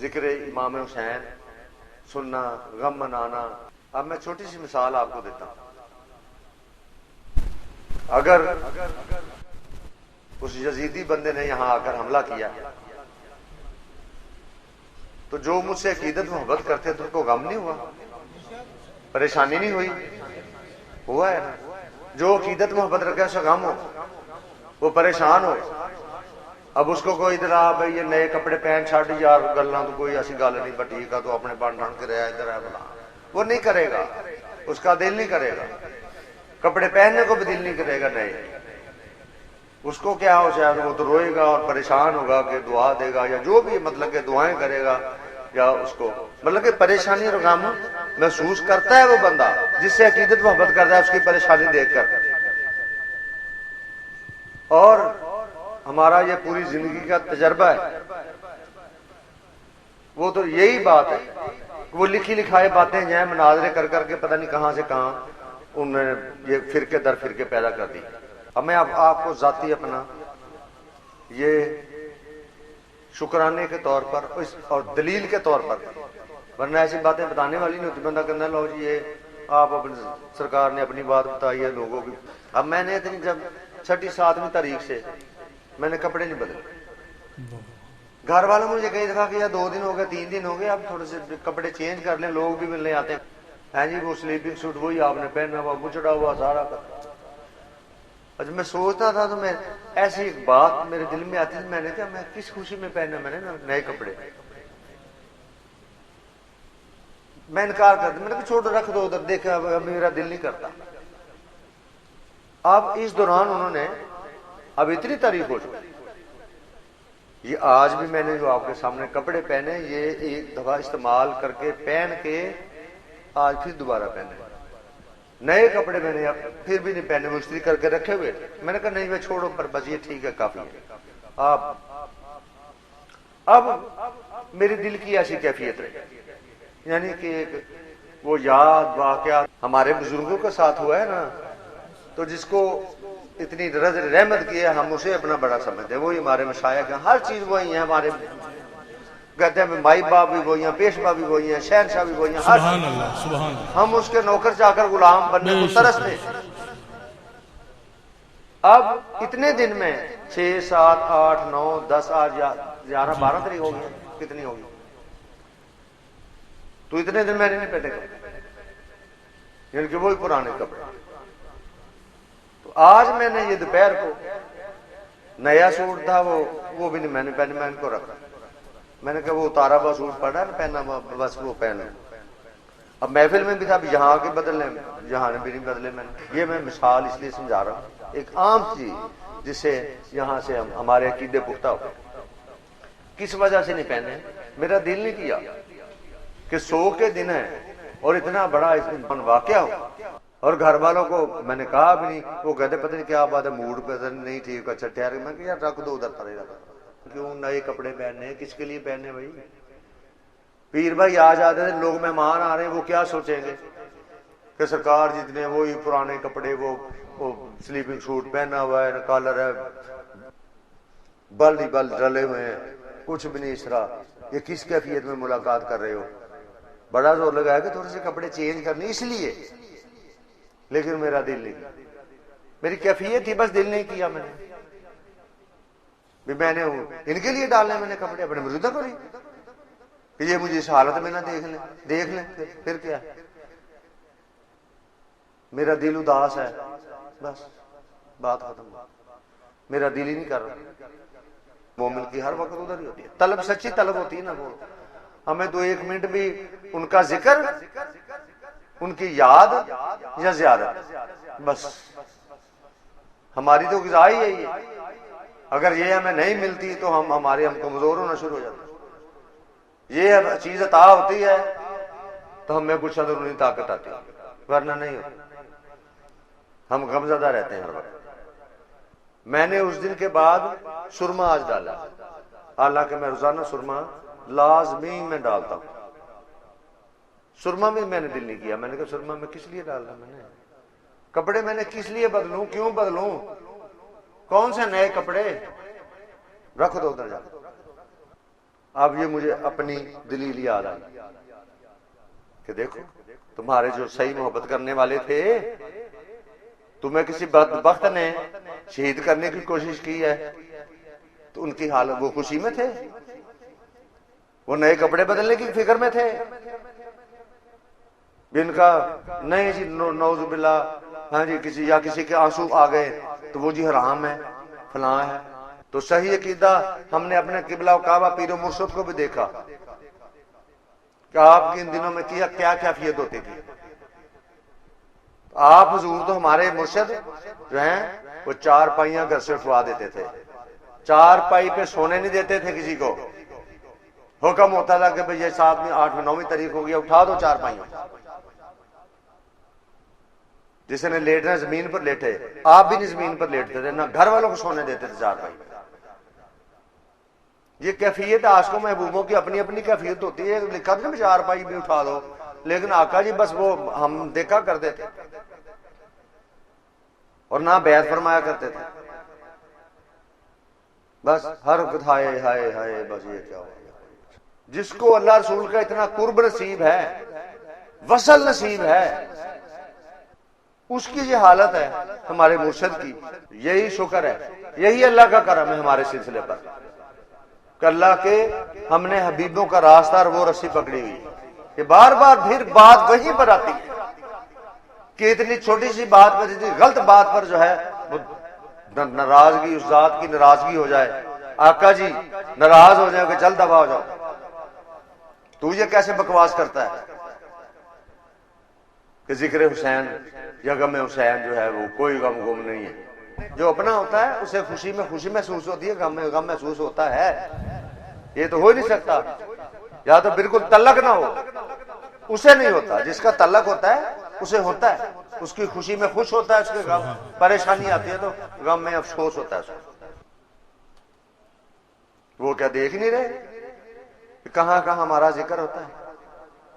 ذکر امام حسین سننا، غم منانا. اب میں چھوٹی سی مثال آپ کو دیتا ہوں. اگر اس یزیدی بندے نے یہاں آ کر حملہ کیا تو جو مجھ سے عقیدت محبت کرتے تھے ان کو غم نہیں ہوا؟ پریشانی نہیں ہوئی؟ ہوا ہے نا. جو عقیدت محبت رکھے اسے غم ہو، وہ پریشان ہو. اب اس کو کوئی ادھر آ بھائی یہ نئے کپڑے پہن چھاڑ یار گلنا تو کوئی ایسی گل نہیں بٹی کا تو اپنے بن ٹھن کے رہا ادھر ہے بلا، وہ نہیں کرے گا. اس کا دل نہیں کرے گا. کپڑے پہننے کو بھی دل نہیں کرے گا نئے. اس کو کیا ہو شاید وہ تو روئے گا اور پریشان ہوگا کہ دعا دے گا یا جو بھی مطلب کہ دعائیں کرے گا، یا اس کو مطلب کہ پریشانی اور غم محسوس کرتا ہے وہ بندہ جس سے عقیدت محبت کرتا ہے اس کی پریشانی دیکھ کر. اور ہمارا یہ پوری زندگی کا تجربہ ہے. وہ تو یہی بات ہے کہ وہ لکھی لکھائے باتیں ہیں مناظرے کر کر کے پتہ نہیں کہاں سے کہاں انہوں نے یہ فرقے در فرقے پیدا کر دی. اب میں آپ کو ذاتی اپنا یہ شکرانے کے طور پر اور دلیل کے طور پر، ورنہ ایسی باتیں بتانے والی نہیں ہوتی. بندہ کہنا لو جی یہ آپ اپنی سرکار نے اپنی بات بتائی ہے لوگوں کی. اب میں نے اتنی جب 6 7 تاریخ سے میں نے کپڑے نہیں بدلے. گھر والوں نے مجھے کئی دفعہ کیا 2 دن ہو گئے 3 دن ہو گئے اب تھوڑے سے کپڑے چینج کر لیں. لوگ بھی ملنے آتے ہیں جی وہ سلیپنگ سوٹ وہی آپ نے پہنا ہوا گچڑا ہوا سارا. جب میں سوچتا تھا تو میں ایسی ایک بات میرے دل میں آتی تھی، میں نے کہا میں کس خوشی میں پہنا میں نے نئے کپڑے. میں انکار کرتا، میں نے کہا چھوڑ رکھ دو ادھر، دیکھا اب میرا دل نہیں کرتا. اب اس دوران انہوں نے اب اتنی تعریف ہو چکی. یہ آج بھی میں نے جو آپ کے سامنے کپڑے پہنے یہ ایک دفعہ استعمال کر کے پہن کے آج پھر دوبارہ پہنے. نئے کپڑے میں نے اب پھر بھی نہیں پہنے، وہ استری کر کے رکھے ہوئے. میں نے کہا نہیں میں چھوڑو پر بس یہ ٹھیک ہے کافی ہے. اب میری دل کی ایسی کیفیت رہی، یعنی کہ وہ یاد واقعات ہمارے بزرگوں کے ساتھ ہوا ہے نا، تو جس کو اتنی رحمت کی ہے ہم اسے اپنا بڑا سمجھتے ہیں. وہی ہمارے مشائخ ہیں، ہر چیز وہی ہیں. ہمارے کہتے ہیں مائی باپ بھی وہی ہیں، پیشوا بھی وہی ہیں، شہنشاہ بھی وہی ہیں. سبحان اللہ سبحان اللہ. ہم اس کے نوکر چا کر غلام بننے کو ترستے. اب اتنے دن میں 6 7 8 9 10 آج 11 12 تاریخ ہو گئی، کتنی ہوگی تو اتنے دن میں نے نہیں پہنے کپڑے، یعنی کہ وہی پرانے کپڑے. تو آج میں نے یہ دوپہر کو نیا سوٹ تھا وہ بھی نہیں میں نے پہنے، میں ان کو رکھا. میں نے کہا وہ اتارا ہوا سوٹ پڑا نا پہنا بس وہ پہنا. اب محفل میں بھی تھا، اب یہاں آ کے بدلنے یہاں نے بھی نہیں بدلے. یہ میں مثال اس لیے سمجھا رہا ہوں ایک عام چیز جس سے یہاں سے ہمارے عقیدے پختہ ہو. کس وجہ سے نہیں پہنے؟ میرا دل نہیں کیا کہ 100 کے دن ہے اور اتنا بڑا واقعہ ہو. اور گھر والوں کو میں نے کہا بھی نہیں. وہ کہتے پتہ نہیں کیا بات ہے موڈ پہ نہیں ٹھیک. اچھا ٹھہر. میں کہ یار رکھ دو ادھر پڑے رکھ. کیوں نئے کپڑے پہننے؟ کس کے لیے پہننے بھائی؟ پیر بھائی آ جاتے تھے، لوگ مہمان آ رہے ہیں، وہ کیا سوچیں گے کہ سرکار جتنے وہی پرانے کپڑے وہ سلیپنگ سوٹ پہنا ہوا ہے، کالر ہے، بل ہی بل ڈلے ہوئے ہیں، کچھ بھی نہیں اس طرح. یہ کس کیفیت میں ملاقات کر رہے ہو؟ بڑا زور لگایا کہ تھوڑے سے کپڑے چینج کرنے اس لیے. لیکن میرا دل نہیں، میری کیفیت تھی بس دل نہیں کیا. میں نے میں نے ان کے لیے ڈالنے میں نے کپڑے اپنے موجودہ کو نہیں کہ یہ مجھے اس حالت میں نہ دیکھ لیں پھر کیا. میرا دل اداس ہے بس بات ختم. میرا دل ہی نہیں کر رہا. مومن کی ہر وقت ادھر ہی ہوتی ہے طلب، سچی طلب ہوتی ہے نا. وہ ہمیں تو 1 منٹ بھی ان کا ذکر، ان کی یاد یا زیارت، بس ہماری تو غذا ہی یہی ہے. اگر یہ ہمیں نہیں ملتی تو ہم کمزور ہونا شروع ہو جاتے. یہ چیز عطا ہوتی ہے تو ہمیں کچھ اندرونی طاقت آتی ہے، ورنہ نہیں ہوتی. ہم غمزدہ رہتے ہیں ہر وقت. میں نے اس دن کے بعد سرما آج ڈالا، حالانکہ میں روزانہ سرما لازمی میں ڈالتا ہوں. سرما میں نے دل نہیں کیا. میں نے کہا سرما میں کس لیے ڈالنا؟ میں نے کپڑے میں نے کس لیے بدلوں؟ کیوں بدلوں؟ کون سے نئے کپڑے؟ رکھ دو ادھر جا. اب یہ مجھے اپنی دلیل یاد آئی کہ دیکھو تمہارے جو صحیح محبت کرنے والے تھے تمہیں کسی بدبخت نے شہید کرنے کی کوشش کی ہے تو ان کی حالت وہ خوشی میں تھے، وہ نئے کپڑے بدلنے کی فکر میں تھے، ان کا نہیں جی نعوذ باللہ، ہاں جی کسی کے آنسو آ گئے تو وہ جی حرام ہے فلاں ہے۔ تو صحیح عقیدہ ہم نے اپنے قبلہ و کعبہ پیر و مرشد کو بھی دیکھا کہ آپ کی ان دنوں میں کیا کیفیت ہوتی تھی۔ آپ حضور تو ہمارے مرشد جو ہیں وہ 4 پائیاں گھر سے اٹھوا دیتے تھے، 4 پائی پہ سونے نہیں دیتے تھے کسی کو، حکم ہوتا تھا کہ بھئی یہ 7ویں 8ویں 9ویں تاریخ ہو گیا اٹھا دو 4 پائیوں، جس نے لیٹنا زمین پر لیٹے، آپ بھی نہیں زمین پر لیٹتے تھے، نہ گھر والوں کو سونے دیتے تھے 4 پائی۔ یہ کیفیت عاشقوں محبوبوں کی اپنی اپنی کیفیت ہوتی ہے، لکھا تھا 4 پائی بھی اٹھا دو، لیکن آقا جی بس وہ ہم دیکھا کرتے تھے اور نہ بیعت فرمایا کرتے تھے، بس ہر وقت ہائے ہائے ہائے، بس یہ کیا ہو گیا۔ جس کو اللہ رسول کا اتنا قرب نصیب ہے، وصل نصیب ہے، اس کی یہ حالت ہے ہمارے مرشد کی، یہی شکر ہے، یہی اللہ کا کرم ہے ہمارے سلسلے پر کہ اللہ کے ہم نے حبیبوں کا راستہ اور وہ رسی پکڑی ہوئی کہ بار بار پھر بات وہیں پر آتی ہے کہ اتنی چھوٹی سی بات پر، اتنی غلط بات پر جو ہے ناراضگی، اس ذات کی ناراضگی ہو جائے، آقا جی ناراض ہو جائے کہ چل دبا ہو جاؤ، تو یہ کیسے بکواس کرتا ہے کہ ذکر حسین یا غم حسین جو ہے وہ کوئی غم نہیں ہے۔ جو اپنا ہوتا ہے اسے خوشی میں خوشی محسوس ہوتی ہے، غم میں غم محسوس ہوتا ہے، یہ تو ہو ہی نہیں سکتا، یا تو بالکل تعلق نہ ہو، اسے نہیں ہوتا، جس کا تعلق ہوتا ہے اسے ہوتا ہے، اس کی خوشی میں خوش ہوتا ہے، اس کے غم پریشانی آتی ہے تو غم میں افسوس ہوتا ہے اس کو۔ وہ کیا دیکھ نہیں رہے کہ کہاں کہاں ہمارا ذکر ہوتا ہے،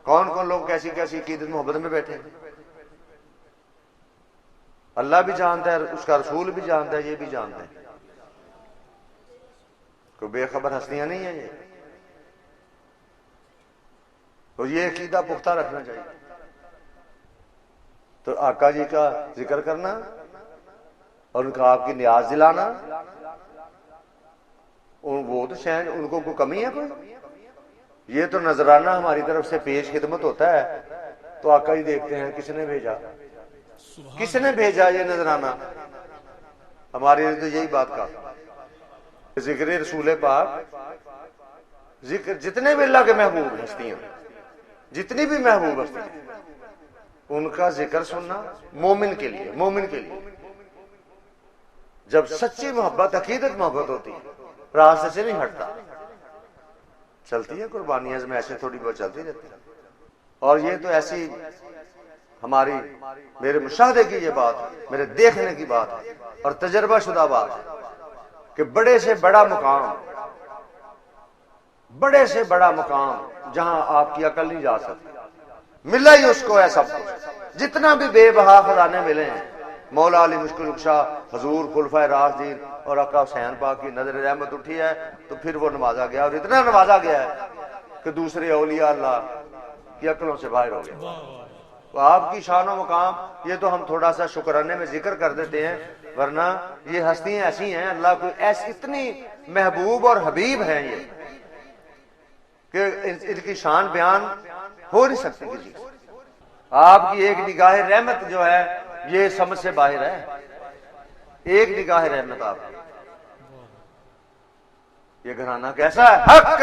کون کون لوگ کیسی کیسی عقیدت محبت میں بیٹھے ہیں۔ اللہ بھی جانتا ہے، اس کا رسول بھی جانتا ہے، یہ بھی جانتا ہے، کوئی بے خبر ہستیاں نہیں ہیں یہ، تو یہ عقیدہ پختہ رکھنا چاہیے۔ تو آقا جی کا ذکر کرنا اور ان کا آپ کی نیاز دلانا، وہ تو شاید ان کو کوئی کمی ہے کوئی، یہ تو نذرانہ ہماری طرف سے پیش خدمت ہوتا ہے، تو آقا جی دیکھتے ہیں کس نے بھیجا، کس نے بھیجا یہ نذرانہ، ہمارے لیے تو یہی بات کا ذکر رسول پاک، ذکر جتنے بھی اللہ کے محبوب ہستی ہیں، جتنی بھی محبوب ہستی ہیں، ان کا ذکر سننا مومن کے لیے جب سچی محبت عقیدت محبت ہوتی ہے راستے سے نہیں ہٹتا، چلتی ہے قربانیاں میں ایسے تھوڑی بہت چلتی رہتی ہے، اور یہ تو ایسی ہماری میرے مشاہدے کی یہ بات ہے، میرے دیکھنے کی بات ہے اور تجربہ شدہ بات ہے کہ بڑے سے بڑا مقام جہاں آپ کی عقل نہیں جا سکتی، ملا ہی اس کو ہے سب کچھ، جتنا بھی بے بہا خزانے ملے ہیں، مولا علی مشکل کشا، حضور خلفائے راشدین اور آقا حسین پاک کی نظر رحمت اٹھی ہے تو پھر وہ نوازا گیا، اور اتنا نوازا گیا ہے کہ دوسرے اولیاء اللہ کی عقلوں سے باہر ہو گیا۔ تو آپ کی شان و مقام یہ تو ہم تھوڑا سا شکرانے میں ذکر کر دیتے ہیں، ورنہ یہ ہستیاں ایسی ہیں، اللہ کو ایسی اتنی محبوب اور حبیب ہیں یہ کہ ان کی شان بیان ہو نہیں سکتی کسی سے۔ آپ کی ایک نگاہ رحمت جو ہے یہ سمجھ سے باہر ہے، ایک نگاہ رحمت آپ کی، یہ گھرانہ کیسا ہے، حق